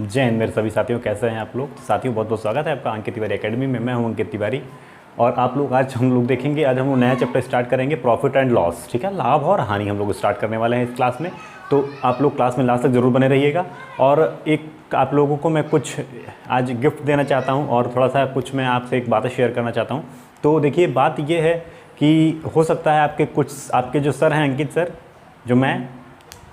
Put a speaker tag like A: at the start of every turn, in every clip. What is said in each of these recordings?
A: जय हिंद मेरे सभी साथियों, कैसे हैं आप लोग। तो साथियों बहुत बहुत स्वागत है आपका अंकित तिवारी एकेडमी में। मैं हूं अंकित तिवारी और आप लोग आज हम लोग देखेंगे, आज हम लोग नया चैप्टर स्टार्ट करेंगे, प्रॉफिट एंड लॉस। ठीक है, लाभ और हानि हम लोग स्टार्ट करने वाले हैं इस क्लास में। तो आप लोग क्लास में लास्ट तक जरूर बने रहिएगा। और एक आप लोगों को मैं कुछ आज गिफ्ट देना चाहता हूँ और थोड़ा सा कुछ मैं आपसे एक बातें शेयर करना चाहता हूँ। तो देखिए, बात ये है कि हो सकता है आपके जो सर हैं, अंकित सर, जो मैं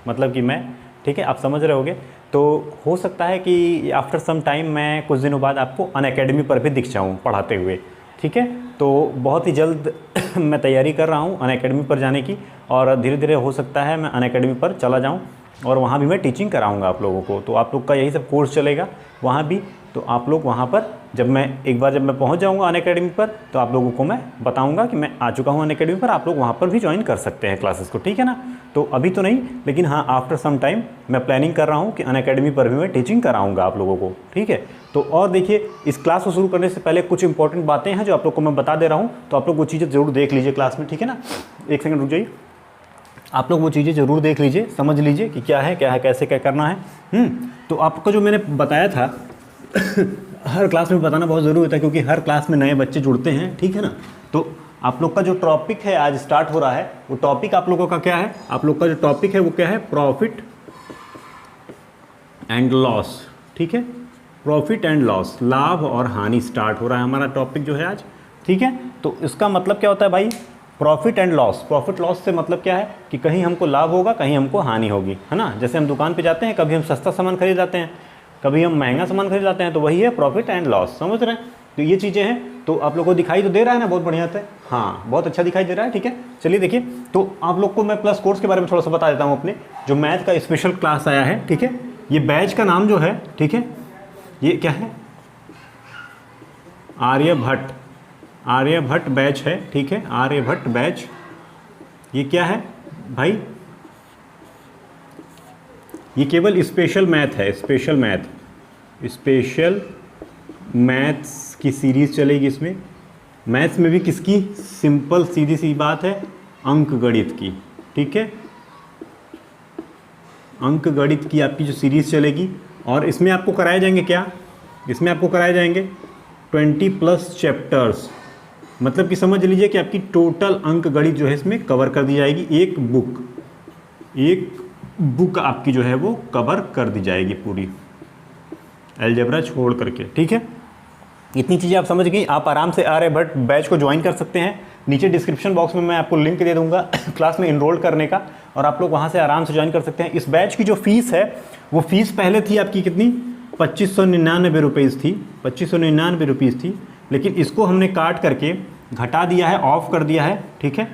A: मतलब कि मैं, ठीक है, आप समझ रहे होगे। तो हो सकता है कि आफ्टर सम टाइम मैं कुछ दिनों बाद आपको अनअकैडमी पर भी दिख जाऊँ पढ़ाते हुए। ठीक है, तो बहुत ही जल्द मैं तैयारी कर रहा हूँ अनअकैडमी पर जाने की, और धीरे धीरे हो सकता है मैं अनअकैडमी पर चला जाऊँ और वहाँ भी मैं टीचिंग कराऊँगा आप लोगों को। तो आप लोग का यही सब कोर्स चलेगा वहाँ भी। तो आप लोग वहाँ पर जब मैं पहुँच जाऊँगा अनअकैडमी पर, तो आप लोगों को मैं बताऊँगा कि मैं आ चुका हूँ अनअकैडमी पर। आप लोग वहाँ पर भी ज्वाइन कर सकते हैं क्लासेस को, ठीक है ना। तो अभी तो नहीं, लेकिन हाँ आफ्टर सम टाइम मैं प्लानिंग कर रहा हूँ कि अनअकैडमी पर भी मैं टीचिंग कराऊँगा आप लोगों को, ठीक है। तो और देखिए, इस क्लास को शुरू करने से पहले कुछ इंपॉर्टेंट बातें हैं जो आप लोग को मैं बता दे रहा हूँ। तो आप लोग वो चीज़ें ज़रूर देख लीजिए क्लास में, ठीक है ना। एक सेकंड रुक जाइए, आप लोग वो चीज़ें ज़रूर देख लीजिए, समझ लीजिए कि क्या है कैसे क्या करना है। तो आपको जो मैंने बताया था हर क्लास में बताना बहुत ज़रूरी होता है, क्योंकि हर क्लास में नए बच्चे जुड़ते हैं, ठीक है ना। तो आप लोग का जो टॉपिक है आज स्टार्ट हो रहा है, वो टॉपिक आप लोगों का क्या है, आप लोग का जो टॉपिक है वो क्या है, प्रॉफिट एंड लॉस। ठीक है, प्रॉफिट एंड लॉस, लाभ और हानि स्टार्ट हो रहा है हमारा टॉपिक जो है आज, ठीक है। तो इसका मतलब क्या होता है भाई, profit and loss. Profit loss से मतलब क्या है कि कहीं हमको लाभ होगा, कहीं हमको हानि होगी, है ना। जैसे हम दुकान पे जाते हैं, कभी हम सस्ता सामान खरीद जाते हैं, कभी हम महंगा सामान खरीद जाते हैं, तो वही है प्रॉफिट एंड लॉस, समझ रहे हैं। तो ये चीज़ें हैं। तो आप लोग को दिखाई तो दे रहा है ना, बहुत बढ़िया था, हाँ बहुत अच्छा दिखाई दे रहा है, ठीक है। चलिए देखिए, तो आप लोग को मैं प्लस कोर्स के बारे में थोड़ा सा बता देता हूँ। अपने जो मैथ का स्पेशल क्लास आया है, ठीक है, ये बैच का नाम जो है, ठीक है, ये क्या है, आर्यभट्ट बैच है, ठीक है, आर्यभट्ट बैच। ये क्या है भाई, ये केवल स्पेशल मैथ है, स्पेशल मैथ्स की सीरीज़ चलेगी इसमें। मैथ्स में भी किसकी, सिंपल सीधी सी बात है, अंक गणित की, ठीक है, अंक गणित की आपकी जो सीरीज़ चलेगी। और इसमें आपको कराए जाएंगे क्या, इसमें आपको कराए जाएंगे 20+ चैप्टर्स। मतलब कि समझ लीजिए कि आपकी टोटल अंक गणित जो है इसमें कवर कर दी जाएगी। एक बुक आपकी जो है वो कवर कर दी जाएगी पूरी, अलजेब्रा छोड़ करके, ठीक है। इतनी चीज़ें आप समझ गई। आप आराम से आर्यभट्ट बैच को ज्वाइन कर सकते हैं। नीचे डिस्क्रिप्शन बॉक्स में मैं आपको लिंक दे दूंगा क्लास में इनरोल करने का, और आप लोग वहाँ से आराम से ज्वाइन कर सकते हैं। इस बैच की जो फीस है, वो फीस पहले थी आपकी कितनी, 2599 रुपीज़ थी, 2599 रुपीज़ थी। लेकिन इसको हमने काट करके घटा दिया है, ऑफ कर दिया है, ठीक है,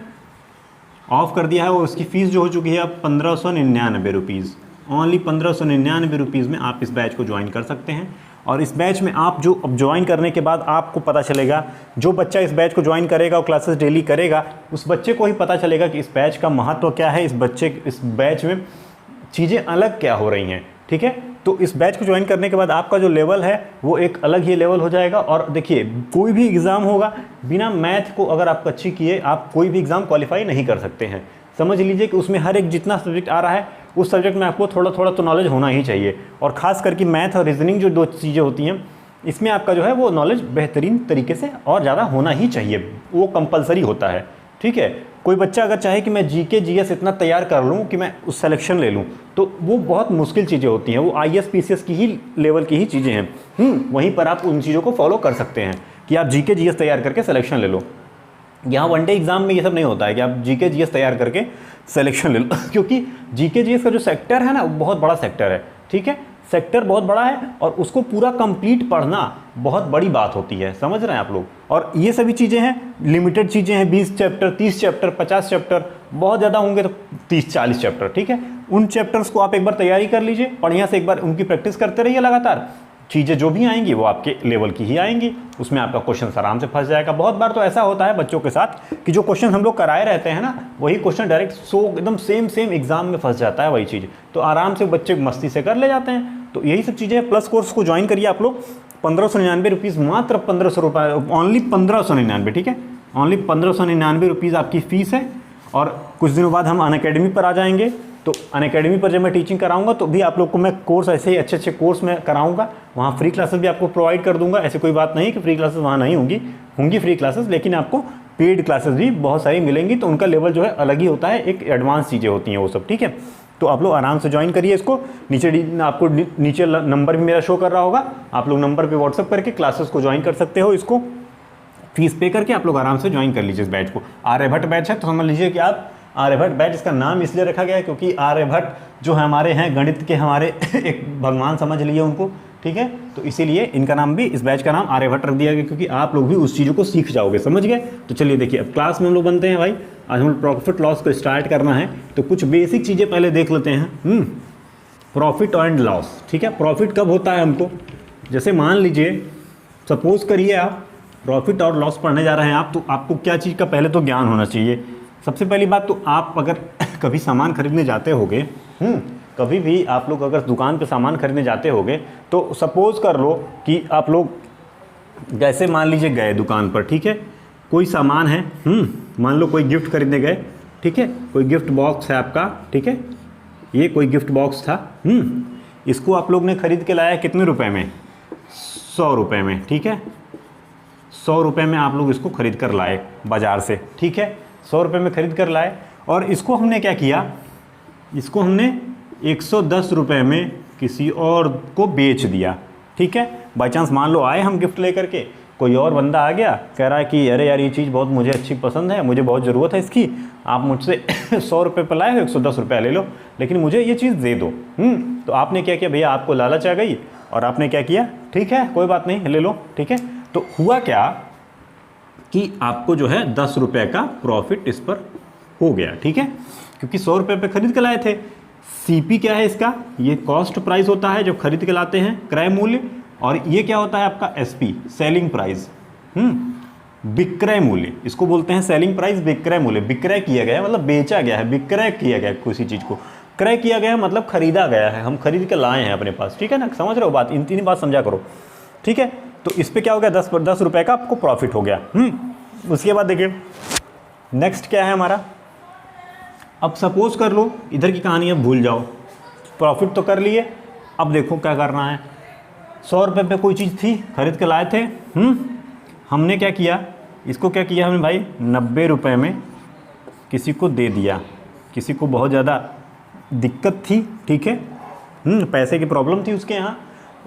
A: ऑफ कर दिया है। और उसकी फ़ीस जो हो चुकी है अब 1599 रुपीज़। ओनली 1599 रुपीज़ में आप इस बैच को ज्वाइन कर सकते हैं। और इस बैच में आप जो अब ज्वाइन करने के बाद आपको पता चलेगा, जो बच्चा इस बैच को ज्वाइन करेगा और क्लासेस डेली करेगा, उस बच्चे को ही पता चलेगा कि इस बैच का महत्व क्या है, इस बैच में चीज़ें अलग क्या हो रही हैं, ठीक है। तो इस बैच को ज्वाइन करने के बाद आपका जो लेवल है वो एक अलग ही लेवल हो जाएगा। और देखिए, कोई भी एग्ज़ाम होगा, बिना मैथ को अगर आप अच्छी किए, आप कोई भी एग्ज़ाम क्वालिफाई नहीं कर सकते हैं। समझ लीजिए कि उसमें हर एक जितना सब्जेक्ट आ रहा है, उस सब्जेक्ट में आपको थोड़ा थोड़ा तो नॉलेज होना ही चाहिए। और ख़ास करके मैथ और रीजनिंग जो दो चीज़ें होती हैं, इसमें आपका जो है वो नॉलेज बेहतरीन तरीके से और ज़्यादा होना ही चाहिए, वो कंपलसरी होता है, ठीक है। कोई बच्चा अगर चाहे कि मैं जीके जीएस इतना तैयार कर लूँ कि मैं उस सिलेक्शन ले लूँ, तो वो बहुत मुश्किल चीज़ें होती हैं। वो आईएएस पीसीएस की ही लेवल की ही चीज़ें हैं। वहीं पर आप उन चीज़ों को फॉलो कर सकते हैं कि आप जीके जीएस तैयार करके सिलेक्शन ले लो। यहाँ वनडे एग्जाम में ये सब नहीं होता है कि आप जीके जीएस तैयार करके सिलेक्शन ले लो क्योंकि जीके जीएस का जो सेक्टर है ना, वो बहुत बड़ा सेक्टर है, ठीक है, सेक्टर बहुत बड़ा है, और उसको पूरा कंप्लीट पढ़ना बहुत बड़ी बात होती है, समझ रहे हैं आप लोग। और ये सभी चीज़ें हैं, लिमिटेड चीज़ें हैं, 20 चैप्टर, 30 चैप्टर, 50 चैप्टर, बहुत ज़्यादा होंगे तो 30-40 चैप्टर, ठीक है। उन चैप्टर्स को आप एक बार तैयारी कर लीजिए, बढ़िया से एक बार उनकी प्रैक्टिस करते रहिए लगातार। चीज़ें जो भी आएंगी वो आपके लेवल की ही आएंगी, उसमें आपका क्वेश्चन आराम से फंस जाएगा। बहुत बार तो ऐसा होता है बच्चों के साथ कि जो क्वेश्चन हम लोग कराए रहते हैं ना, वही क्वेश्चन डायरेक्ट एकदम सेम एग्जाम में फंस जाता है वही चीज़, तो आराम से बच्चे मस्ती से कर ले जाते हैं। तो यही सब चीज़ें, प्लस कोर्स को ज्वाइन करिए आप लोग। 1599 रुपीज़, मात्र 1500 रुपये, ओनली 1599, ठीक है, ओनली 1599 रुपीज़ आपकी फ़ीस है। और कुछ दिनों बाद हम अनअकैडमी पर आ जाएंगे, तो अनअकैडमी पर जब मैं टीचिंग कराऊंगा तो भी आप लोग को मैं कोर्स ऐसे ही अच्छे अच्छे कोर्स में कराऊंगा, वहाँ फ्री क्लासेस भी आपको प्रोवाइड कर दूंगा। ऐसी कोई बात नहीं कि फ्री क्लासेस वहाँ नहीं होंगी फ्री क्लासेस, लेकिन आपको पेड क्लासेस भी बहुत सारी मिलेंगी। तो उनका लेवल जो है अलग ही होता है, एक एडवांस चीज़ें होती हैं वो सब, ठीक है। तो आप लोग आराम से ज्वाइन करिए इसको। आपको नीचे नंबर भी मेरा शो कर रहा होगा, आप लोग नंबर पे व्हाट्सअप करके क्लासेस को ज्वाइन कर सकते हो। इसको फीस पे करके आप लोग आराम से ज्वाइन कर लीजिए इस बैच को। आर्यभट्ट बैच है तो समझ लीजिए कि आप आर्यभट्ट बैच, इसका नाम इसलिए रखा गया है क्योंकि आर्यभट्ट जो हमारे हैं गणित के हमारे एक भगवान समझ लिए उनको, ठीक है। तो इसीलिए इनका नाम भी, इस बैच का नाम आर्यभट्ट रख दिया गया क्योंकि आप लोग भी उस चीज़ों को सीख जाओगे, समझ गए। तो चलिए देखिए अब क्लास में हम लोग बनते हैं भाई। आज हम लोग प्रॉफिट लॉस को स्टार्ट करना है तो कुछ बेसिक चीज़ें पहले देख लेते हैं। प्रॉफिट एंड लॉस, ठीक है। प्रॉफिट कब होता है हमको, जैसे मान लीजिए सपोज करिए आप प्रॉफिट और लॉस पढ़ने जा रहे हैं आप, तो आपको क्या चीज़ का पहले तो ज्ञान होना चाहिए। सबसे पहली बात तो आप अगर कभी सामान खरीदने जाते होगे, कभी भी आप लोग अगर दुकान पे सामान खरीदने जाते होगे तो सपोज़ कर लो कि आप लोग जैसे मान लीजिए गए दुकान पर, ठीक है, कोई सामान है, मान लो कोई गिफ्ट खरीदने गए, ठीक है, कोई गिफ्ट बॉक्स है आपका, ठीक है, ये कोई गिफ्ट बॉक्स था, इसको आप लोग ने खरीद के लाया कितने रुपए में, 100 रुपये में, ठीक है। 100 रुपये में आप लोग इसको खरीद कर लाए बाज़ार से, ठीक है, 100 रुपये में खरीद कर लाए और इसको हमने क्या किया, इसको हमने 110 रुपये में किसी और को बेच दिया, ठीक है। बाई चांस मान लो आए हम गिफ्ट लेकर के, कोई और बंदा आ गया कह रहा है कि अरे यार ये चीज़ बहुत मुझे अच्छी पसंद है, मुझे बहुत ज़रूरत है इसकी, आप मुझसे 100 रुपये पर लाए हो, 110 रुपये ले लो, लेकिन मुझे ये चीज़ दे दो। तो आपने क्या किया भैया, आपको लालच आ गई और आपने क्या किया, ठीक है कोई बात नहीं ले लो, ठीक है। तो हुआ क्या कि आपको जो है 10 रुपये का प्रॉफिट इस पर हो गया, ठीक है, क्योंकि 100 रुपये पे खरीद के लाए थे। सीपी क्या है इसका, ये कॉस्ट प्राइस होता है जो खरीद के लाते हैं, क्रय मूल्य, और ये क्या होता है आपका एसपी, सेलिंग प्राइस, विक्रय मूल्य, इसको बोलते हैं सेलिंग प्राइस, विक्रय मूल्य। विक्रय किया गया है मतलब बेचा गया है, विक्रय किया गया है किसी चीज़ को, क्रय किया गया है मतलब खरीदा गया है, हम खरीद के लाए हैं अपने पास, ठीक है ना, समझ रहे हो बात, इन तीन बात समझा करो, ठीक है। तो इस पर क्या हो गया, 10 रुपये का आपको प्रॉफिट हो गया। उसके बाद देखिए नेक्स्ट क्या है हमारा, अब सपोज कर लो इधर की कहानी अब भूल जाओ, प्रॉफिट तो कर लिए, अब देखो क्या करना है। 100 रुपये पे कोई चीज़ थी, खरीद के लाए थे, हमने क्या किया, इसको क्या किया हमने भाई 90 रुपये में किसी को दे दिया, किसी को बहुत ज़्यादा दिक्कत थी, ठीक है, पैसे की प्रॉब्लम थी उसके यहाँ,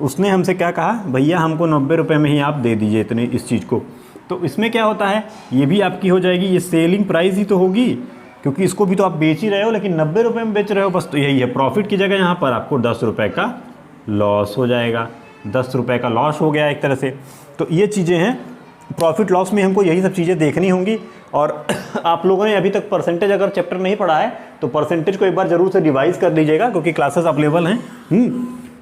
A: उसने हमसे क्या कहा, भैया हमको 90 रुपये में ही आप दे दीजिए इतने इस चीज़ को। तो इसमें क्या होता है, ये भी आपकी हो जाएगी, ये सेलिंग प्राइस ही तो होगी, क्योंकि इसको भी तो आप बेच ही रहे हो, लेकिन 90 रुपये में बेच रहे हो बस, तो यही है प्रॉफिट की जगह यहाँ पर आपको 10 रुपये का लॉस हो जाएगा, 10 रुपये का लॉस हो गया एक तरह से। तो ये चीज़ें हैं प्रॉफिट लॉस में, हमको यही सब चीज़ें देखनी होंगी। और आप लोगों ने अभी तक परसेंटेज अगर चैप्टर नहीं पढ़ा है तो परसेंटेज को एक बार ज़रूर से रिवाइज कर लीजिएगा, क्योंकि क्लासेस अवेलेबल हैं,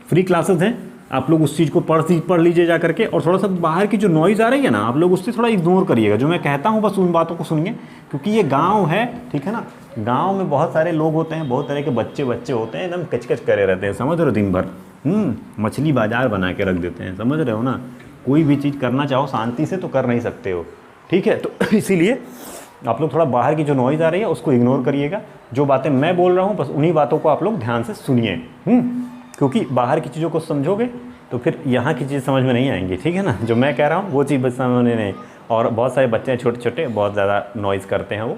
A: फ्री क्लासेस हैं, आप लोग उस चीज़ को पढ़ लीजिए जा करके। और थोड़ा सा बाहर की जो नॉइज़ आ रही है ना, आप लोग उससे थोड़ा इग्नोर करिएगा, जो मैं कहता हूँ बस उन बातों को सुनिए, क्योंकि ये गांव है, ठीक है ना, गांव में बहुत सारे लोग होते हैं, बहुत तरह के बच्चे होते हैं, एकदम कचकच करे रहते हैं, समझ रहे हो, दिन भर मछली बाजार बना के रख देते हैं, समझ रहे हो ना। कोई भी चीज़ करना चाहो शांति से तो कर नहीं सकते हो, ठीक है। तो इसीलिए आप लोग थोड़ा बाहर की जो नॉइज़ आ रही है उसको इग्नोर करिएगा, जो बातें मैं बोल रहा हूँ बस उन्हीं बातों को आप लोग ध्यान से सुनिए, क्योंकि बाहर की चीज़ों को समझोगे तो फिर यहाँ की चीज़ समझ में नहीं आएंगी, ठीक है ना, जो मैं कह रहा हूँ वो चीज़ बस समझ में नहीं। और बहुत सारे बच्चे हैं छोटे छोटे, बहुत ज़्यादा नॉइज़ करते हैं वो,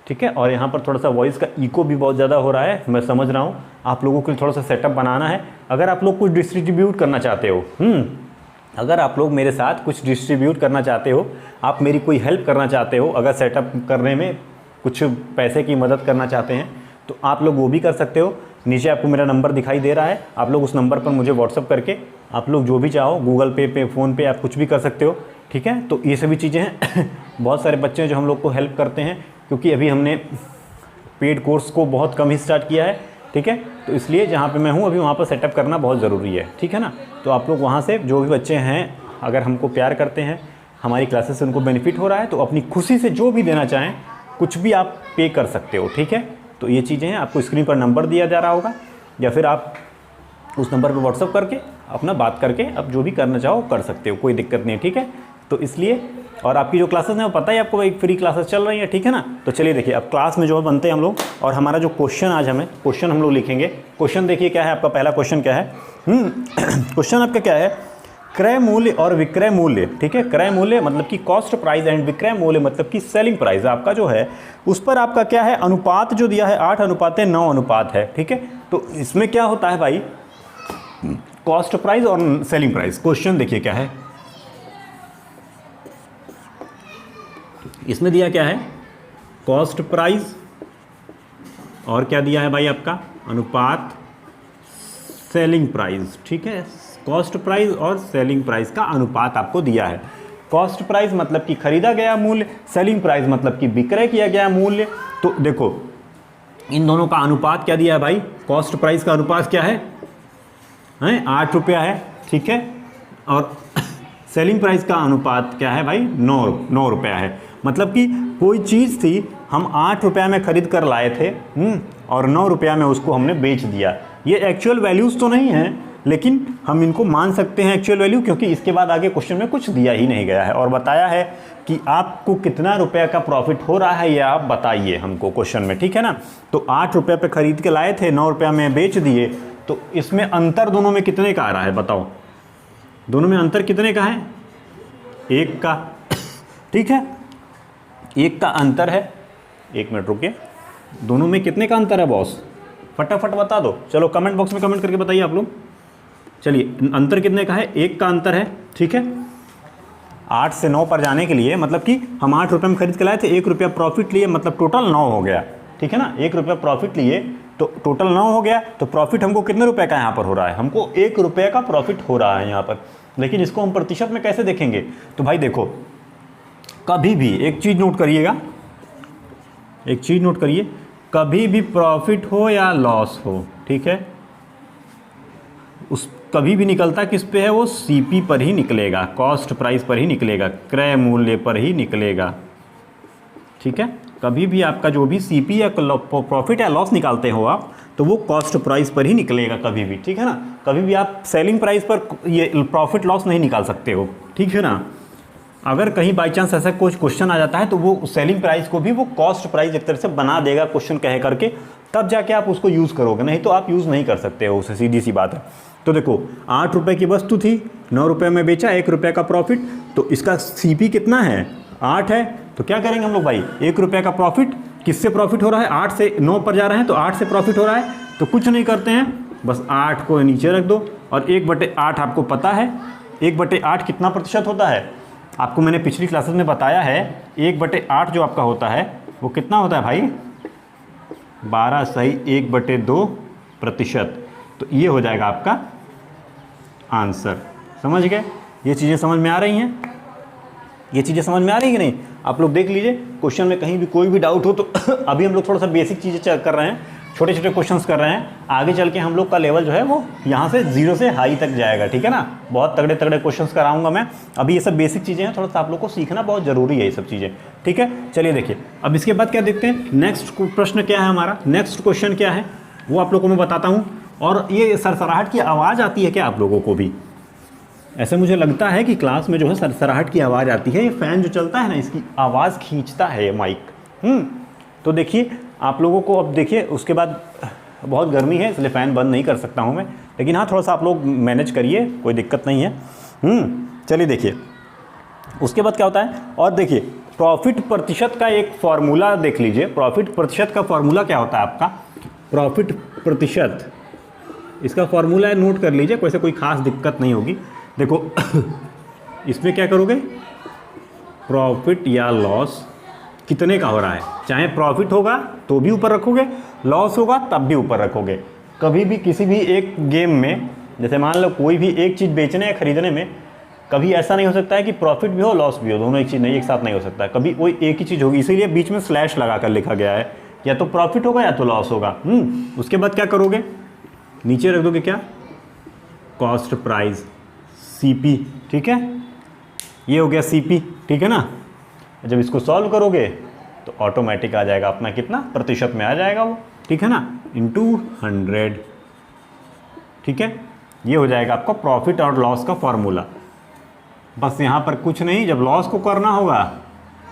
A: ठीक है। और यहाँ पर थोड़ा सा वॉइस का इको भी बहुत ज़्यादा हो रहा है, मैं समझ रहा हूँ, आप लोगों के लिए थोड़ा सा सेटअप बनाना है। अगर आप लोग कुछ डिस्ट्रीब्यूट करना चाहते हो, अगर आप लोग मेरे साथ कुछ डिस्ट्रीब्यूट करना चाहते हो, आप मेरी कोई हेल्प करना चाहते हो, अगर सेटअप करने में कुछ पैसे की मदद करना चाहते हैं तो आप लोग वो भी कर सकते हो। नीचे आपको मेरा नंबर दिखाई दे रहा है, आप लोग उस नंबर पर मुझे व्हाट्सअप करके आप लोग जो भी चाहो, गूगल पे फ़ोन पे आप कुछ भी कर सकते हो, ठीक है। तो ये सभी चीज़ें हैं। बहुत सारे बच्चे हैं जो हम लोग को हेल्प करते हैं, क्योंकि अभी हमने पेड कोर्स को बहुत कम ही स्टार्ट किया है, ठीक है। तो इसलिए जहाँ पे मैं हूँ अभी वहाँ पर सेटअप करना बहुत ज़रूरी है, ठीक है ना। तो आप लोग वहाँ से जो भी बच्चे हैं, अगर हमको प्यार करते हैं, हमारी क्लासेस से उनको बेनिफिट हो रहा है, तो अपनी खुशी से जो भी देना चाहें कुछ भी आप पे कर सकते हो, ठीक है। तो ये चीज़ें हैं, आपको स्क्रीन पर नंबर दिया जा रहा होगा, या फिर आप उस नंबर पर व्हाट्सअप करके अपना बात करके अब जो भी करना चाहो कर सकते हो, कोई दिक्कत नहीं है, ठीक है। तो इसलिए, और आपकी जो क्लासेस हैं वो पता ही आपको भाई फ्री क्लासेस चल रही है, ठीक है ना। तो चलिए देखिए अब क्लास में जो बनते हैं हम लोग, और हमारा जो क्वेश्चन आज क्वेश्चन हम लोग लिखेंगे। क्वेश्चन देखिए क्या है आपका, पहला क्वेश्चन क्या है, क्वेश्चन आपका क्या है, क्रय मूल्य और विक्रय मूल्य, ठीक है। क्रय मूल्य मतलब कि कॉस्ट प्राइस एंड विक्रय मूल्य मतलब कि सेलिंग प्राइस आपका जो है, उस पर आपका क्या है, अनुपात जो दिया है 8:9 अनुपात है, ठीक है। तो इसमें क्या होता है भाई, कॉस्ट प्राइस और सेलिंग प्राइस। क्वेश्चन देखिए क्या है, इसमें दिया क्या है, कॉस्ट प्राइस और क्या दिया है भाई आपका, अनुपात सेलिंग प्राइस, ठीक है। कॉस्ट प्राइस और सेलिंग प्राइस का अनुपात आपको दिया है। कॉस्ट प्राइस मतलब कि खरीदा गया मूल्य, सेलिंग प्राइस मतलब कि विक्रय किया गया मूल्य। तो देखो इन दोनों का अनुपात क्या दिया है भाई, कॉस्ट प्राइस का अनुपात क्या है 8 रुपया है, ठीक है। और सेलिंग प्राइस का अनुपात क्या है भाई, 9 रुपया है। मतलब कि कोई चीज़ थी हम 8 रुपया में खरीद कर लाए थे और 9 रुपया में उसको हमने बेच दिया। ये एक्चुअल वैल्यूज़ तो नहीं है, लेकिन हम इनको मान सकते हैं एक्चुअल वैल्यू, क्योंकि इसके बाद आगे क्वेश्चन में कुछ दिया ही नहीं गया है और बताया है कि आपको कितना रुपये का प्रॉफिट हो रहा है ये आप बताइए हमको क्वेश्चन में, ठीक है ना। तो 8 रुपये पे खरीद के लाए थे, 9 रुपया में बेच दिए, तो इसमें अंतर दोनों में कितने का आ रहा है बताओ, दोनों में अंतर कितने का है, 1 का, ठीक है। 1 का अंतर है, 1 मिनट रुकिए, दोनों में कितने का अंतर है बॉस, फटाफट बता दो, चलो कमेंट बॉक्स में कमेंट करके बताइए आप लोग। चलिए अंतर कितने का है, 1 का अंतर है, ठीक है। 8 से 9 पर जाने के लिए मतलब कि हम 8 रुपये में खरीद के लाए थे, 1 रुपया प्रॉफिट लिए, मतलब टोटल 9 हो गया, ठीक है ना। 1 रुपया प्रॉफिट लिए तो टोटल 9 हो गया। तो प्रॉफिट हमको कितने रुपए का यहाँ पर हो रहा है, हमको 1 रुपये का प्रॉफिट हो रहा है यहाँ पर। लेकिन इसको हम प्रतिशत में कैसे देखेंगे, तो भाई देखो कभी भी एक चीज़ नोट करिएगा, एक चीज़ नोट करिए, कभी भी प्रॉफिट हो या लॉस हो, ठीक है, उस कभी भी निकलता किस पे है, वो सीपी पर ही निकलेगा, कॉस्ट प्राइस पर ही निकलेगा, क्रय मूल्य पर ही निकलेगा, ठीक है। कभी भी आपका जो भी सीपी या प्रॉफिट या लॉस निकालते हो आप, तो वो कॉस्ट प्राइस पर ही निकलेगा कभी भी, ठीक है ना। कभी भी आप सेलिंग प्राइस पर ये प्रॉफिट लॉस नहीं निकाल सकते हो, ठीक है ना। अगर कहीं बाई चांस ऐसा कुछ क्वेश्चन आ जाता है तो वो सेलिंग प्राइस को भी वो कॉस्ट प्राइस एक तरह से बना देगा क्वेश्चन कह करके, तब जाके आप उसको यूज़ करोगे, नहीं तो आप यूज़ नहीं कर सकते हो उसे, सीधी सी बात है। तो देखो 8 रुपये की वस्तु थी, 9 रुपये में बेचा, 1 रुपये का प्रॉफिट, तो इसका सीपी कितना है, 8 है। तो क्या करेंगे हम लोग भाई, 1 रुपये का प्रॉफिट, किससे प्रॉफिट हो रहा है, 8 से 9 पर जा रहे हैं तो 8 से प्रॉफिट हो रहा है। तो कुछ नहीं करते हैं, बस 8 को नीचे रख दो, और 1/8 आपको पता है 1/8 कितना प्रतिशत होता है, आपको मैंने पिछली क्लासेस में बताया है। 1/8 जो आपका होता है वो कितना होता है भाई, 12 सही 1/2%। तो ये हो जाएगा आपका आंसर। समझ गए, ये चीज़ें समझ में आ रही हैं, ये चीज़ें समझ में आ रही है कि नहीं, आप लोग देख लीजिए क्वेश्चन में कहीं भी कोई भी डाउट हो तो अभी हम लोग थोड़ा सा बेसिक चीज़ें कर रहे हैं, छोटे छोटे क्वेश्चंस कर रहे हैं, आगे चल के हम लोग का लेवल जो है वो यहाँ से 0 से हाई तक जाएगा, ठीक है ना। बहुत तगड़े तगड़े क्वेश्चंस कराऊंगा मैं, अभी ये सब बेसिक चीज़ें हैं, थोड़ा सा आप लोग को सीखना बहुत ज़रूरी है ये सब चीज़ें, ठीक है। चलिए देखिए अब इसके बाद क्या देखते हैं, नेक्स्ट प्रश्न क्या है हमारा, नेक्स्ट क्वेश्चन क्या है वो आप लोग को मैं बताता हूँ। और ये सरसराहट की आवाज़ आती है क्या आप लोगों को भी, ऐसे मुझे लगता है कि क्लास में जो है सरसराहट की आवाज़ आती है, ये फ़ैन जो चलता है ना इसकी आवाज़ खींचता है ये माइक। तो देखिए आप लोगों को, अब देखिए उसके बाद बहुत गर्मी है इसलिए फ़ैन बंद नहीं कर सकता हूँ मैं, लेकिन हाँ थोड़ा सा आप लोग मैनेज करिए, कोई दिक्कत नहीं है। चलिए देखिए उसके बाद क्या होता है, और देखिए प्रॉफिट प्रतिशत का एक फॉर्मूला देख लीजिए। प्रॉफिट प्रतिशत का फॉर्मूला क्या होता है आपका, प्रॉफिट प्रतिशत, इसका फॉर्मूला नोट कर लीजिए, वैसे कोई खास दिक्कत नहीं होगी। देखो इसमें क्या करोगे, प्रॉफिट या लॉस कितने का हो रहा है, चाहे प्रॉफिट होगा तो भी ऊपर रखोगे, लॉस होगा तब भी ऊपर रखोगे। कभी भी किसी भी एक गेम में, जैसे मान लो कोई भी एक चीज़ बेचने या खरीदने में, कभी ऐसा नहीं हो सकता है कि प्रॉफिट भी हो लॉस भी हो, दोनों एक चीज़ नहीं, एक साथ नहीं हो सकता है, कभी कोई एक ही चीज़ होगी, इसीलिए बीच में स्लैश लगा कर लिखा गया है, या तो प्रॉफिट होगा या तो लॉस होगा। उसके बाद क्या करोगे, नीचे रख दोगे क्या, कॉस्ट प्राइस, सीपी, ठीक है, ये हो गया सीपी, ठीक है ना। जब इसको सॉल्व करोगे तो ऑटोमेटिक आ जाएगा अपना कितना प्रतिशत में आ जाएगा वो, ठीक है ना, इंटू 100, ठीक है। ये हो जाएगा आपका प्रॉफिट और लॉस का फॉर्मूला। बस यहाँ पर कुछ नहीं, जब लॉस को करना होगा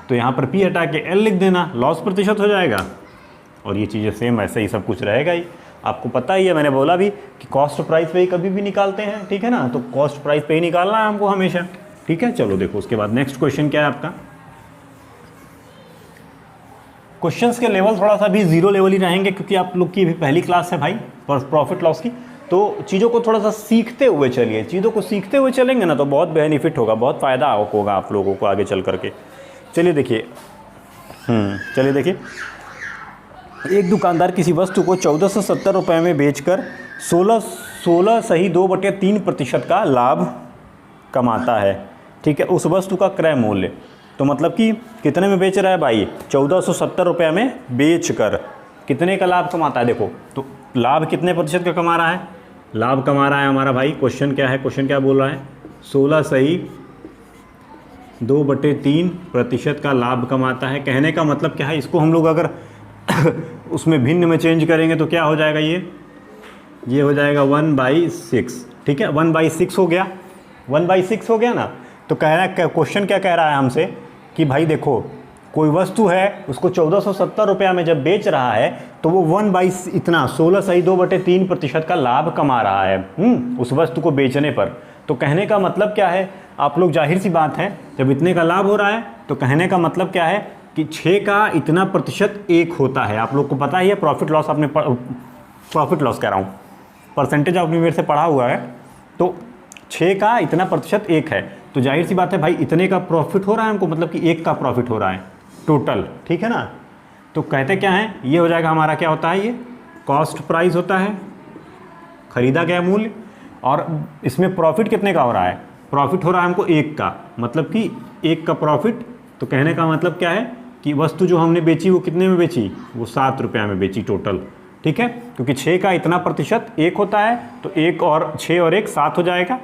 A: तो यहाँ पर P हटा के L लिख देना, लॉस प्रतिशत हो जाएगा। और ये चीज़ें सेम ऐसे ही सब कुछ रहेगा ही। आपको पता ही है, मैंने बोला भी कि कॉस्ट प्राइस पे ही कभी भी निकालते हैं, ठीक है ना, तो कॉस्ट प्राइस पे ही निकालना है हमको हमेशा, ठीक है। चलो देखो उसके बाद नेक्स्ट क्वेश्चन क्या है आपका। क्वेश्चंस के लेवल थोड़ा सा भी जीरो लेवल ही रहेंगे, क्योंकि आप लोग की अभी पहली क्लास है भाई प्रॉफिट लॉस की, तो चीज़ों को थोड़ा सा सीखते हुए चलिए। चीज़ों को सीखते हुए चलेंगे ना तो बहुत बेनिफिट होगा, बहुत फ़ायदा होगा आप लोगों को आगे चल करके। चलिए देखिए, चलिए देखिए, एक दुकानदार किसी वस्तु को 1470 रुपये में बेचकर 16 सही 2/3% का लाभ कमाता है, ठीक है। उस वस्तु का क्रय मूल्य, तो मतलब कि कितने में बेच रहा है भाई, 1470 रुपये में बेचकर कितने का लाभ कमाता है। देखो तो लाभ कितने प्रतिशत का कमा रहा है, लाभ कमा रहा है हमारा भाई, क्वेश्चन क्या है, क्वेश्चन क्या बोल रहा है, 16 सही 2/3% का लाभ कमाता है। कहने का मतलब क्या है, इसको हम लोग अगर उसमें भिन्न में चेंज करेंगे तो क्या हो जाएगा, ये हो जाएगा 1/6, ठीक है। 1/6 हो गया, 1/6 हो गया ना। तो कह रहा है, क्वेश्चन क्या कह रहा है हमसे कि भाई देखो कोई वस्तु है, उसको 1470 रुपया में जब बेच रहा है तो वो 16 सही 2/3% का लाभ कमा रहा है उस वस्तु को बेचने पर। तो कहने का मतलब क्या है, आप लोग जाहिर सी बात है, जब इतने का लाभ हो रहा है तो कहने का मतलब क्या है कि 6 का इतना प्रतिशत 1 होता है। आप लोग को पता ही है, प्रॉफिट लॉस आपने प्रॉफिट लॉस कह रहा हूँ, परसेंटेज आपने मेरे से पढ़ा हुआ है, तो 6 का इतना प्रतिशत 1 है। तो जाहिर सी बात है भाई, इतने का प्रॉफिट हो रहा है हमको, मतलब कि 1 का प्रॉफिट हो रहा है टोटल, ठीक है ना। तो कहते क्या है, ये हो जाएगा हमारा, क्या होता है, ये कॉस्ट प्राइस होता है, खरीदा गया मूल्य, और इसमें प्रॉफिट कितने का हो रहा है, प्रॉफिट हो रहा है हमको 1 का, मतलब कि 1 का प्रॉफिट। तो कहने का मतलब क्या है कि वस्तु जो हमने बेची वो कितने में बेची, वो 7 रुपये में बेची टोटल, ठीक है। क्योंकि 6 का इतना प्रतिशत 1 होता है, तो 1 और 6 और 1 7 हो जाएगा।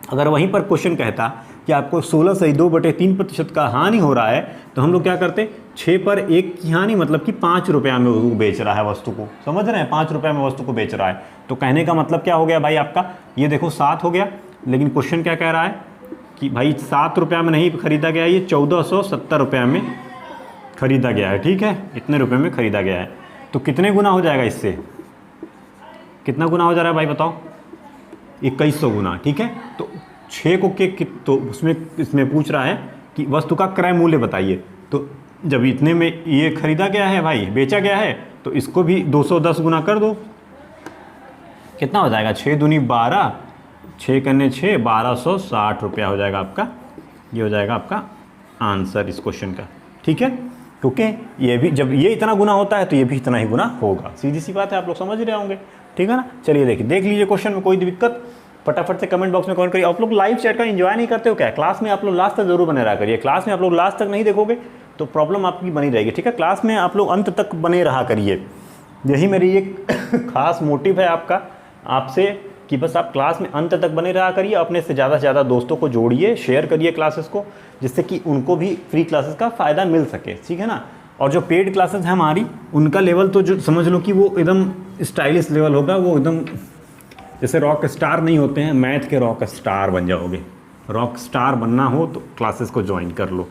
A: अगर वहीं पर क्वेश्चन कहता कि आपको 16 सही 2/3% का हानि हो रहा है, तो हम लोग क्या करते, 6 पर 1 की हानि, मतलब कि 5 रुपये में वो बेच रहा है वस्तु को, समझ रहे हैं, 5 रुपये में वस्तु को बेच रहा है। तो कहने का मतलब क्या हो गया भाई आपका, ये देखो 7 हो गया, लेकिन क्वेश्चन क्या कह रहा है कि भाई 7 रुपये में नहीं खरीदा गया, ये 1470 रुपये में खरीदा गया है, ठीक है, इतने रुपये में खरीदा गया है। तो कितने गुना हो जाएगा, इससे कितना गुना हो जा रहा है भाई बताओ, 2100 गुना, ठीक है। तो 6 को के तो उसमें इसमें पूछ रहा है कि वस्तु का क्रय मूल्य बताइए। तो जब इतने में ये खरीदा गया है भाई, बेचा गया है, तो इसको भी 210 गुना कर दो, कितना हो जाएगा, 6 दूनी 12, 6 करने 6, 1260 रुपया हो जाएगा आपका। ये हो जाएगा आपका आंसर इस क्वेश्चन का, ठीक है। क्योंकि ये भी जब ये इतना गुना होता है तो ये भी इतना ही गुना होगा, सीधी सी बात है, आप लोग समझ रहे होंगे, ठीक है ना। चलिए देखिए, देख लीजिए क्वेश्चन में, कोई दिक्कत फटाफट से कमेंट बॉक्स में कमेंट करिए। आप लोग लाइव चैट का एंजॉय नहीं करते हो क्या, क्लास में आप लोग लास्ट तक जरूर बने रहा करिए। क्लास में आप लोग लास्ट तक नहीं देखोगे तो प्रॉब्लम आपकी बनी रहेगी, ठीक है। क्लास में आप लोग अंत तक बने रहा करिए, यही मेरी एक खास मोटिव है आपका, आपसे, कि बस आप क्लास में अंत तक बने रहा करिए। अपने से ज़्यादा दोस्तों को जोड़िए, शेयर करिए क्लासेस को, जिससे कि उनको भी फ्री क्लासेस का फ़ायदा मिल सके, ठीक है ना। और जो पेड क्लासेस हैं हमारी, उनका लेवल तो जो समझ लो कि वो एकदम स्टाइलिश लेवल होगा, वो एकदम जैसे रॉक स्टार नहीं होते हैं, मैथ के रॉक स्टार बन जाओगे। रॉक स्टार बनना हो तो क्लासेस को ज्वाइन कर लो,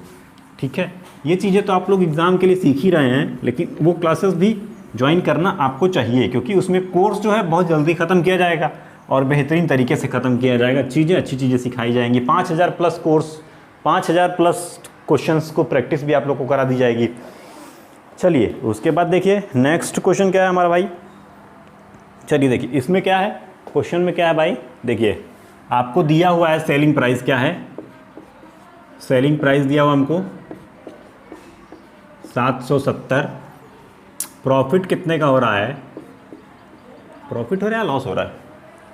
A: ठीक है। ये चीज़ें तो आप लोग एग्ज़ाम के लिए सीख ही रहे हैं, लेकिन वो क्लासेस भी ज्वाइन करना आपको चाहिए, क्योंकि उसमें कोर्स जो है बहुत जल्दी ख़त्म किया जाएगा और बेहतरीन तरीके से ख़त्म किया जाएगा, चीज़ें अच्छी चीज़ें सिखाई जाएंगी। 5000 प्लस कोर्स, 5000 प्लस क्वेश्चंस को प्रैक्टिस भी आप लोग को करा दी जाएगी। चलिए उसके बाद देखिए नेक्स्ट क्वेश्चन क्या है हमारा भाई। चलिए देखिए इसमें क्या है, क्वेश्चन में क्या है भाई, देखिए आपको दिया हुआ है सेलिंग प्राइस क्या है, सेलिंग प्राइस दिया हुआ हमको 770, प्रॉफिट कितने का हो रहा है, प्रॉफिट हो रहा है लॉस हो रहा है,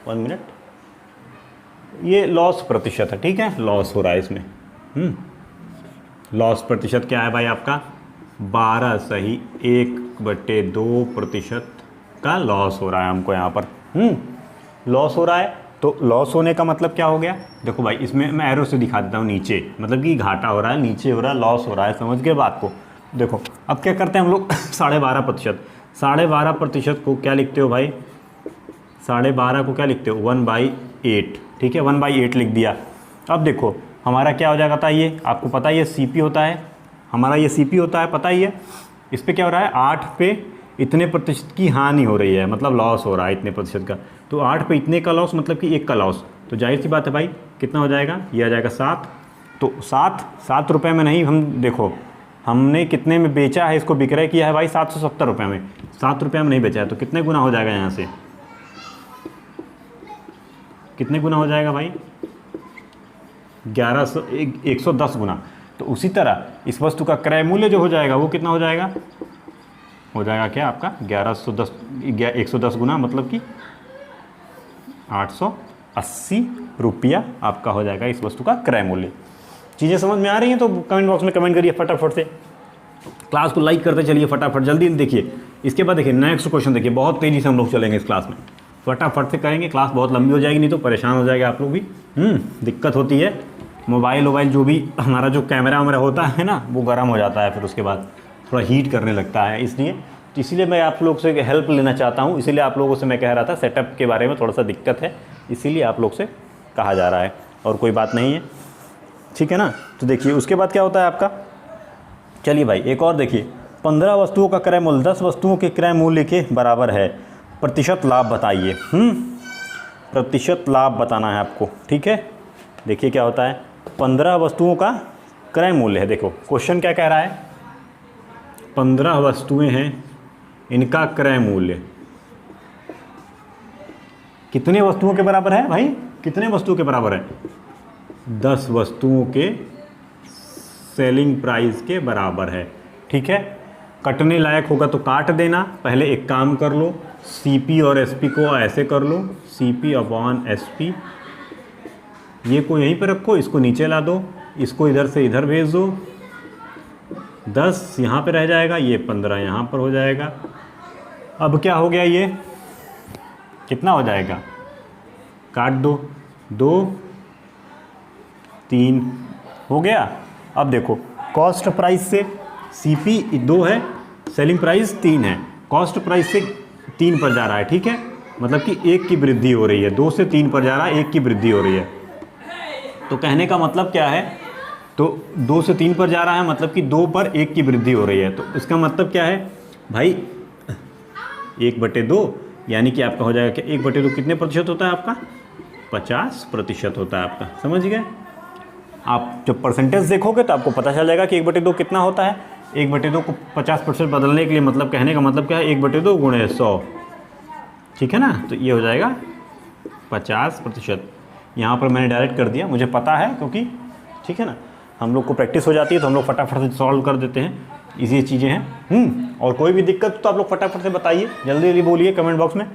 A: 1 मिनट, ये लॉस प्रतिशत है, ठीक है, लॉस हो रहा है इसमें। लॉस प्रतिशत क्या है भाई आपका 12 सही 1/2% का लॉस हो रहा है हमको यहाँ पर। लॉस हो रहा है, तो लॉस होने का मतलब क्या हो गया, देखो भाई इसमें मैं एरो से दिखा देता हूँ, नीचे मतलब कि घाटा हो रहा है, नीचे हो रहा है लॉस हो रहा है, समझ गए बात को। देखो अब क्या करते हैं हम लोग 12.5%, 12.5% को क्या लिखते हो भाई, 12.5 को क्या लिखते हो 1/8, ठीक है, 1/8 लिख दिया। अब देखो हमारा क्या हो जाएगा था, ये आपको पता ही है CP होता है, हमारा ये CP होता है, पता ही है। इस पे क्या हो रहा है, 8 पे इतने प्रतिशत की हानि हो रही है, मतलब लॉस हो रहा है इतने प्रतिशत का। तो 8 पे इतने का लॉस मतलब कि 1 का लॉस, तो जाहिर सी बात है भाई कितना हो जाएगा, ये आ जाएगा 7। तो 7 रुपये में नहीं, हम देखो हमने कितने में बेचा है, इसको विक्रय किया है भाई 770 रुपये में, 7 रुपये में नहीं बेचा है, तो कितने गुना हो जाएगा यहाँ से, कितने गुना हो जाएगा भाई, 110 गुना। तो उसी तरह इस वस्तु का क्रय मूल्य जो हो जाएगा वो कितना हो जाएगा क्या आपका 110 गुना, मतलब कि 880 रुपया आपका हो जाएगा इस वस्तु का क्रय मूल्य। चीज़ें समझ में आ रही हैं तो कमेंट बॉक्स में कमेंट करिए फटाफट से, क्लास को लाइक करते चलिए फटाफट, जल्दी देखिए। इसके बाद देखिए नेक्स्ट क्वेश्चन, देखिए बहुत तेज़ी से हम लोग चलेंगे इस क्लास में, फटाफट से करेंगे, क्लास बहुत लंबी हो जाएगी, नहीं तो परेशान हो जाएगा आप लोग भी। दिक्कत होती है, मोबाइल जो भी हमारा जो कैमरा वैमरा होता है ना, वो गर्म हो जाता है, फिर उसके बाद थोड़ा हीट करने लगता है, इसीलिए मैं आप लोग से हेल्प लेना चाहता हूँ। इसीलिए आप लोगों से मैं कह रहा था सेटअप के बारे में थोड़ा सा दिक्कत है, इसीलिए आप लोग से कहा जा रहा है, और कोई बात नहीं है, ठीक है ना। तो देखिए उसके बाद क्या होता है आपका, चलिए भाई एक और देखिए, 15 वस्तुओं का क्रय मूल्य 10 वस्तुओं के क्रय मूल्य के बराबर है, प्रतिशत लाभ बताइए। प्रतिशत लाभ बताना है आपको, ठीक है। देखिए क्या होता है, 15 वस्तुओं का क्रय मूल्य है, देखो क्वेश्चन क्या कह रहा है, 15 वस्तुएं हैं, इनका क्रय मूल्य कितने वस्तुओं के बराबर है भाई, कितने वस्तुओं के बराबर है, 10 वस्तुओं के सेलिंग प्राइस के बराबर है, ठीक है। कटने लायक होगा तो काट देना, पहले एक काम कर लो, CP और SP को ऐसे कर लो, CP/SP, ये को यहीं पे रखो, इसको नीचे ला दो, इसको इधर से इधर भेज दो, 10 यहाँ पे रह जाएगा, ये 15 यहाँ पर हो जाएगा। अब क्या हो गया, ये कितना हो जाएगा, काट दो, 2 3 हो गया। अब देखो कॉस्ट प्राइस से CP 2 है, सेलिंग प्राइस 3 है, कॉस्ट प्राइस से 3 पर जा रहा है, ठीक है, मतलब कि 1 की वृद्धि हो रही है, 2 से 3 पर जा रहा है, 1 की वृद्धि हो रही है। तो कहने का मतलब क्या है, तो 2 से 3 पर जा रहा है, मतलब कि 2 पर 1 की वृद्धि हो रही है। तो इसका मतलब क्या है भाई, 1/2 यानी कि आपका हो जाएगा कि 1/2 कितने प्रतिशत होता है आपका, 50% होता है आपका, समझ गए। आप जब परसेंटेज देखोगे तो आपको पता चल जाएगा कि 1/2 कितना होता है। 1/2 को 50% बदलने के लिए मतलब कहने का मतलब क्या है, 1/2 गुणे 100, ठीक है ना। तो ये हो जाएगा 50%। यहाँ पर मैंने डायरेक्ट कर दिया, मुझे पता है, क्योंकि ठीक है ना, हम लोग को प्रैक्टिस हो जाती है तो हम लोग फटाफट से सॉल्व कर देते हैं, इसी चीज़ें हैं। और कोई भी दिक्कत तो आप लोग फटाफट से बताइए, जल्दी जल्दी बोलिए कमेंट बॉक्स में,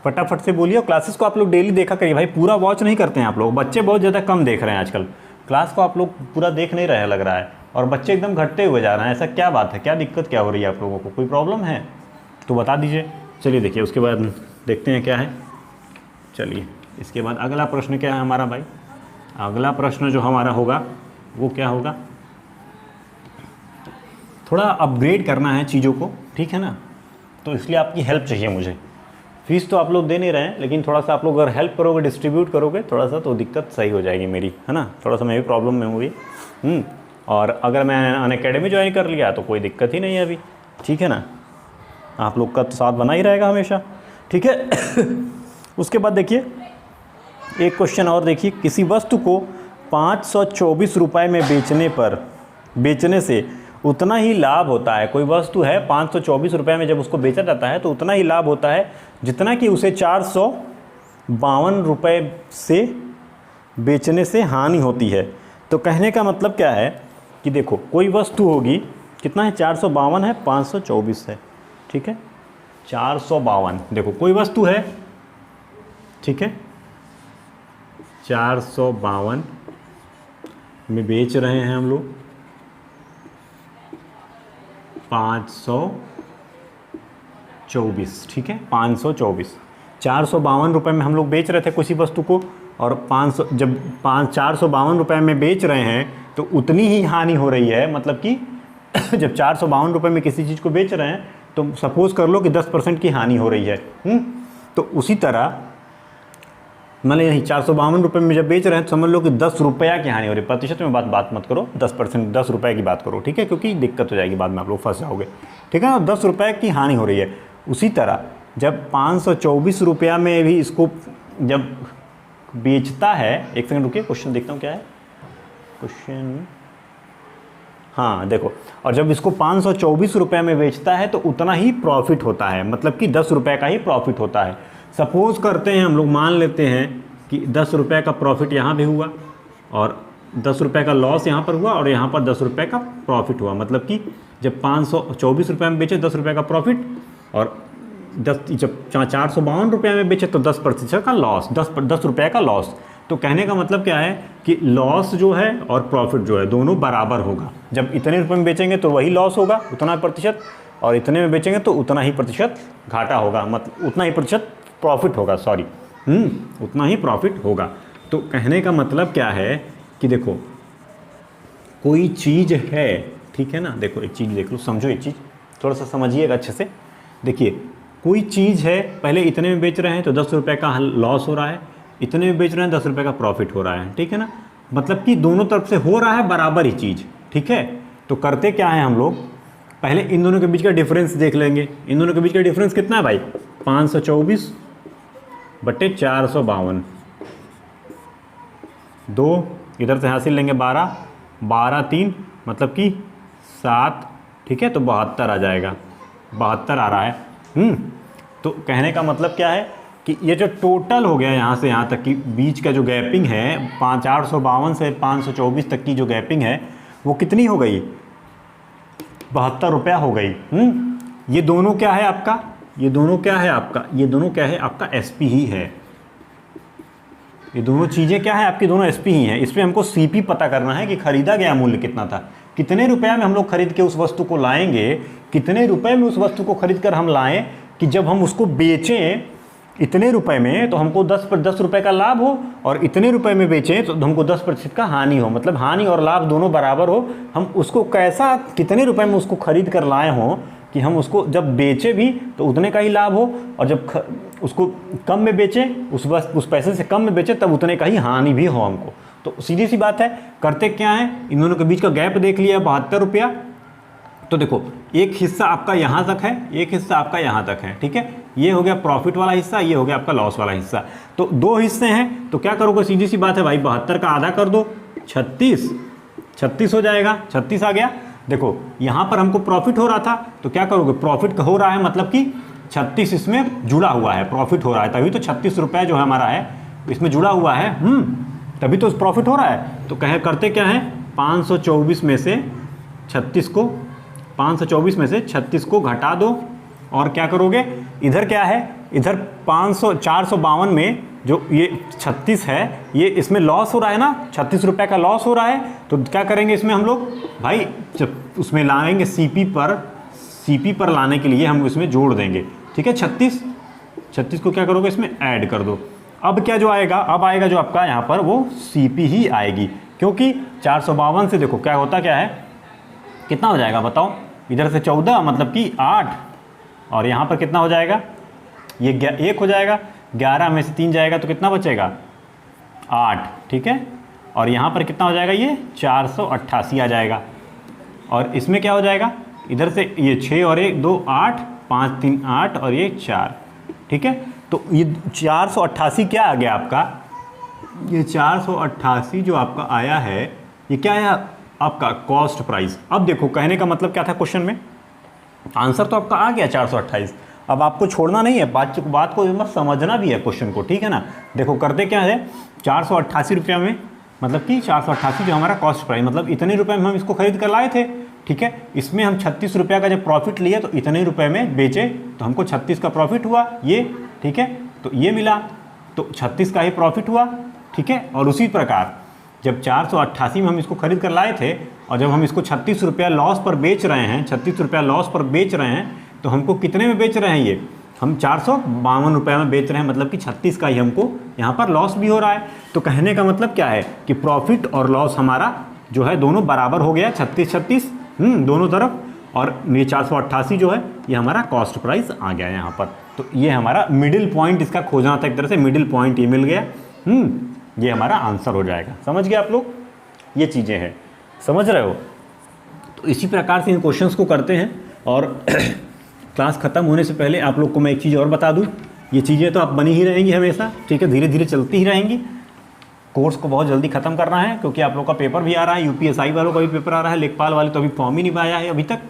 A: फटाफट से बोलिए। और क्लासेस को आप लोग डेली देखा करिए भाई, पूरा वॉच नहीं करते हैं आप लोग, बच्चे बहुत ज़्यादा कम देख रहे हैं आजकल, क्लास को आप लोग पूरा देख नहीं रहे लग रहा है, और बच्चे एकदम घटते हुए जा रहे हैं। ऐसा क्या बात है, क्या दिक्कत क्या हो रही है आप लोगों को, कोई प्रॉब्लम है तो बता दीजिए। चलिए देखिए उसके बाद देखते हैं क्या है। चलिए इसके बाद अगला प्रश्न क्या है हमारा भाई, अगला प्रश्न जो हमारा होगा वो क्या होगा, थोड़ा अपग्रेड करना है चीज़ों को, ठीक है ना, तो इसलिए आपकी हेल्प चाहिए मुझे। फीस तो आप लोग दे नहीं रहे हैं, लेकिन थोड़ा सा आप लोग अगर हेल्प करोगे, डिस्ट्रीब्यूट करोगे थोड़ा सा, तो दिक्कत सही हो जाएगी मेरी, है ना। थोड़ा सा मैं भी प्रॉब्लम में हूँ भी। और अगर मैं अनअकैडमी ज्वाइन कर लिया तो कोई दिक्कत ही नहीं है अभी, ठीक है ना, आप लोग का तो साथ बना ही रहेगा हमेशा, ठीक है। उसके बाद देखिए एक क्वेश्चन और देखिए, किसी वस्तु को 524 रुपये में बेचने से उतना ही लाभ होता है। कोई वस्तु है 524 रुपये में जब उसको बेचा जाता है तो उतना ही लाभ होता है जितना कि उसे 452 रुपये से बेचने से हानि होती है। तो कहने का मतलब क्या है कि देखो कोई वस्तु होगी, कितना है, 452 है, 524 है, ठीक है, 452। देखो कोई वस्तु है, ठीक है, 452 में बेच रहे हैं हम लोग 524, ठीक है, 524, 452 रुपये में हम लोग बेच रहे थे किसी वस्तु को, और 452 रुपये में बेच रहे हैं तो उतनी ही हानि हो रही है, मतलब कि जब 452 रुपये में किसी चीज़ को बेच रहे हैं तो सपोज़ कर लो कि 10% की हानि हो रही है। तो उसी तरह मतलब यही 452 रुपये में जब बेच रहे हैं तो समझ लो कि 10 रुपया की हानि हो रही है। प्रतिशत में बात मत करो, 10%, 10 रुपये की बात करो, ठीक है, क्योंकि दिक्कत हो जाएगी बाद में, आप लोग फंस जाओगे, ठीक है ना। 10 रुपये की हानि हो रही है। उसी तरह जब 524 रुपया में भी इसको जब बेचता है, एक सेकंड रुकिए, क्वेश्चन देखता हूँ क्या है क्वेश्चन। हाँ देखो, और जब इसको 524 रुपये में बेचता है तो उतना ही प्रॉफिट होता है, मतलब कि 10 रुपये का ही प्रॉफिट होता है। सपोज़ करते हैं हम लोग, मान लेते हैं कि 10 रुपये का प्रॉफिट यहाँ भी हुआ और 10 रुपये का लॉस यहाँ पर हुआ और यहाँ पर 10 रुपये का प्रॉफिट हुआ। मतलब कि जब 524 रुपये में बेचे 10 रुपये का प्रॉफिट, और जब 452 रुपये में बेचे तो 10% का लॉस, 10 रुपये का लॉस। तो कहने का मतलब क्या है कि लॉस जो है और प्रॉफिट जो है दोनों बराबर होगा। जब इतने रुपये में बेचेंगे तो वही लॉस होगा उतना प्रतिशत, और इतने में बेचेंगे तो उतना ही प्रतिशत घाटा होगा, मतलब उतना ही प्रतिशत प्रॉफिट होगा, सॉरी, उतना ही प्रॉफिट होगा। तो कहने का मतलब क्या है कि देखो कोई चीज़ है, ठीक है ना, देखो एक चीज़ देख लो, समझो एक चीज़, थोड़ा सा समझिएगा अच्छे से। देखिए कोई चीज़ है, पहले इतने में बेच रहे हैं तो 10 रुपये का लॉस हो रहा है, इतने में बेच रहे हैं 10 रुपये का प्रॉफिट हो रहा है, ठीक है ना। मतलब कि दोनों तरफ से हो रहा है बराबर ही चीज़, ठीक है। तो करते क्या है हम लोग, पहले इन दोनों के बीच का डिफरेंस देख लेंगे। इन दोनों के बीच का डिफरेंस कितना है भाई, 524 बटे 452, 2 इधर से हासिल लेंगे 12, 12 3 मतलब कि 7, ठीक है, तो 72 आ जाएगा, 72 आ रहा है। तो कहने का मतलब क्या है कि ये जो टोटल हो गया यहाँ से यहाँ तक की बीच का जो गैपिंग है, 452 से 524 तक की जो गैपिंग है वो कितनी हो गई, 72 रुपया हो गई। ये दोनों क्या है आपका, ये दोनों क्या है आपका, ये दोनों क्या है आपका एसपी ही है। ये दोनों चीज़ें क्या है आपकी, दोनों एसपी ही हैं। इस पर हमको सीपी पता करना है कि खरीदा गया मूल्य कितना था, कितने रुपया में हम लोग खरीद के उस वस्तु को लाएंगे, कितने रुपए में उस वस्तु को खरीद कर हम लाएं कि जब हम उसको बेचें इतने रुपए में तो हमको 10 रुपए का लाभ हो, और इतने रुपए में बेचें तो हमको 10% का हानि हो, मतलब हानि और लाभ दोनों बराबर हो। हम उसको कैसा, कितने रुपए में उसको खरीद कर लाए हों कि हम उसको जब बेचे भी तो उतने का ही लाभ हो, और जब उसको कम में बेचें, उस पैसे से कम में बेचें तब उतने का ही हानि भी हो हमको। तो सीधी सी बात है, करते क्या है, इन दोनों के बीच का गैप देख लिया 72 रुपया। तो देखो एक हिस्सा आपका यहाँ तक है, एक हिस्सा आपका यहाँ तक है, ठीक है, ये हो गया प्रॉफिट वाला हिस्सा, ये हो गया आपका लॉस वाला हिस्सा। तो 2 हिस्से हैं, तो क्या करोगे, सीधी सी बात है भाई, 72 का आधा कर दो, 36 हो जाएगा, 36 आ गया। देखो यहाँ पर हमको प्रॉफिट हो रहा था, तो क्या करोगे, प्रॉफिट हो रहा है मतलब कि 36 इसमें जुड़ा हुआ है, प्रॉफिट हो रहा है, तभी तो 36 रुपये जो है हमारा है इसमें जुड़ा हुआ है, तभी तो प्रॉफिट हो रहा है। तो करते क्या है, 524 में से 36 को घटा दो, और क्या करोगे, इधर क्या है, इधर 452 में जो ये 36 है, ये इसमें लॉस हो रहा है ना, 36 रुपये का लॉस हो रहा है। तो क्या करेंगे इसमें हम लोग भाई, जब उसमें लाएंगे सीपी पर लाने के लिए हम इसमें जोड़ देंगे, ठीक है। 36 को क्या करोगे, इसमें ऐड कर दो। अब क्या जो आएगा, अब आएगा जो आपका यहाँ पर वो सीपी ही आएगी, क्योंकि 452 से देखो क्या होता क्या है, कितना हो जाएगा बताओ, इधर से 14 मतलब कि 8, और यहाँ पर कितना हो जाएगा, ये 1 हो जाएगा, 11 में से 3 जाएगा तो कितना बचेगा, 8, ठीक है। और यहाँ पर कितना हो जाएगा, ये 488 आ जाएगा, और इसमें क्या हो जाएगा, इधर से ये 6 और 1 2 8, 5 3 8 और ये 4, ठीक है। तो ये 488 क्या आ गया आपका, ये 488 जो आपका आया है, ये क्या आया आपका, कॉस्ट प्राइस। अब देखो कहने का मतलब क्या था क्वेश्चन में, आंसर तो आपका आ गया 428। अब आपको छोड़ना नहीं है, बात को मत समझना भी है क्वेश्चन को, ठीक है ना। देखो करते क्या है, 488 रुपये में, मतलब कि 488 जो हमारा कॉस्ट प्राइस, मतलब इतने रुपए में हम इसको खरीद कर लाए थे, ठीक है। इसमें हम 36 रुपये का जब प्रॉफिट लिए तो इतने रुपए में बेचे तो हमको 36 का प्रॉफिट हुआ, ये ठीक है, तो ये मिला, तो 36 का ही प्रॉफिट हुआ, ठीक है। और उसी प्रकार जब 488 में हम इसको खरीद कर लाए थे, और जब हम इसको 36 रुपया लॉस पर बेच रहे हैं, 36 रुपया लॉस पर बेच रहे हैं, तो हमको कितने में बेच रहे हैं, ये हम 452 रुपये में बेच रहे हैं, मतलब कि 36 का ही हमको यहाँ पर लॉस भी हो रहा है। तो कहने का मतलब क्या है कि प्रॉफिट और लॉस हमारा जो है दोनों बराबर हो गया, 36 दोनों तरफ, और ये 488 जो है ये हमारा कॉस्ट प्राइस आ गया यहाँ पर। तो ये हमारा मिडिल पॉइंट इसका खोजना था, एक तरह से मिडिल पॉइंट ये मिल गया, ये हमारा आंसर हो जाएगा। समझ गए आप लोग, ये चीज़ें हैं, समझ रहे हो। तो इसी प्रकार से इन क्वेश्चंस को करते हैं। और क्लास ख़त्म होने से पहले आप लोग को मैं एक चीज़ और बता दूं, ये चीज़ें तो आप बनी ही रहेंगी हमेशा, ठीक है, धीरे धीरे चलती ही रहेंगी। कोर्स को बहुत जल्दी ख़त्म करना है क्योंकि आप लोग का पेपर भी आ रहा है, यूपीएसआई वालों का भी पेपर आ रहा है, लेखपाल वाले तो अभी फॉर्म ही नहीं पाया है अभी तक।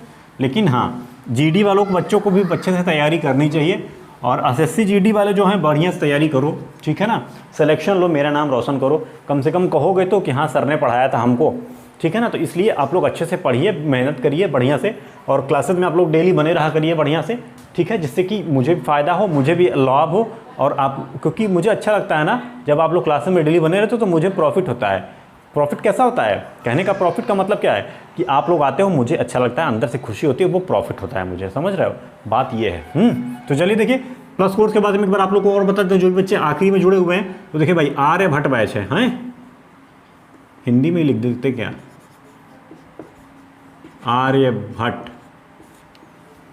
A: लेकिन हाँ, जीडी वालों को, बच्चों को भी अच्छे से तैयारी करनी चाहिए। और एसएससी जीडी वाले जो हैं बढ़िया से तैयारी करो, ठीक है ना, सिलेक्शन लो, मेरा नाम रोशन करो, कम से कम कहोगे तो कि हाँ सर ने पढ़ाया था हमको, ठीक है ना। तो इसलिए आप लोग अच्छे से पढ़िए, मेहनत करिए बढ़िया से, और क्लासेस में आप लोग डेली बने रहा करिए बढ़िया से, ठीक है, जिससे कि मुझे भी फ़ायदा हो, मुझे भी लाभ हो। और आप, क्योंकि मुझे अच्छा लगता है ना जब आप लोग क्लासेस में डेली बने रहते हो तो मुझे प्रॉफिट होता है। प्रॉफिट कैसा होता है, कहने का प्रॉफिट का मतलब क्या है कि आप लोग आते हो, मुझे अच्छा लगता है, अंदर से खुशी होती है, वो प्रॉफिट होता है मुझे, समझ रहे हो, बात ये है। तो चलिए देखिए, प्लस कोर्स के बाद में एक बार आप लोग को और बताते हैं, जो भी बच्चे आखिरी में जुड़े हुए हैं, तो देखिए भाई आर्यभट्ट बैच है, हैं हिंदी में ही लिख देते क्या,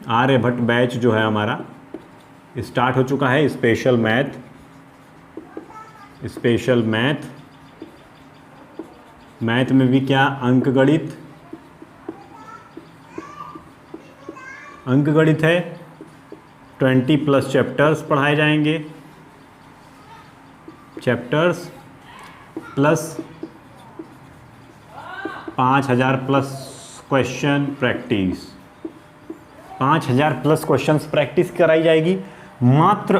A: आर्यभट्ट बैच जो है हमारा स्टार्ट हो चुका है। स्पेशल मैथ में भी क्या, अंकगणित है, 20+ चैप्टर्स पढ़ाए जाएंगे, chapters plus 5000+ question practice, 5000+ questions practice कराई जाएगी। मात्र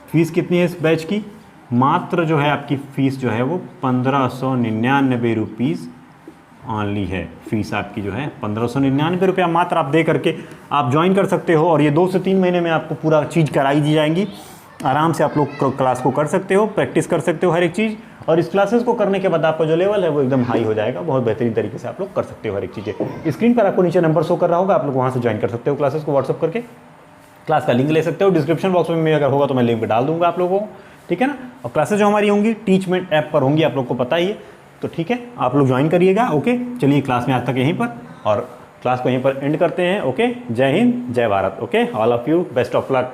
A: फीस कितनी है इस बैच की, मात्र जो है आपकी फ़ीस जो है वो 1599 रुपीज़ ऑनली है। फीस आपकी जो है 1599 रुपया मात्र आप दे करके आप ज्वाइन कर सकते हो। और ये 2 से 3 महीने में आपको पूरा चीज़ कराई दी जाएंगी। आराम से आप लोग क्लास को कर सकते हो, प्रैक्टिस कर सकते हो हर एक चीज़। और इस क्लासेस को करने के बाद आपका जो लेवल है वो एकदम हाई हो जाएगा, बहुत बेहतरीन तरीके से आप लोग कर सकते हो हर एक चीज़ें। स्क्रीन पर आपको नीचे नंबर शो कर रहा होगा, आप लोग वहाँ से ज्वाइन कर सकते हो क्लासेस को, व्हाट्सअप करके क्लास का लिंक ले सकते हो। डिस्क्रिप्शन बॉक्स में अगर होगा तो मैं लिंक डाल दूंगा आप लोगों को, ठीक है ना। और क्लासेस जो हमारी होंगी टीचमेंट ऐप पर होंगी, आप लोग को पता ही है, तो ठीक है, आप लोग ज्वाइन करिएगा। ओके, चलिए क्लास में आज तक यहीं पर, और क्लास को यहीं पर एंड करते हैं। ओके, जय हिंद, जय Bharat. Okay, all of you, best of luck.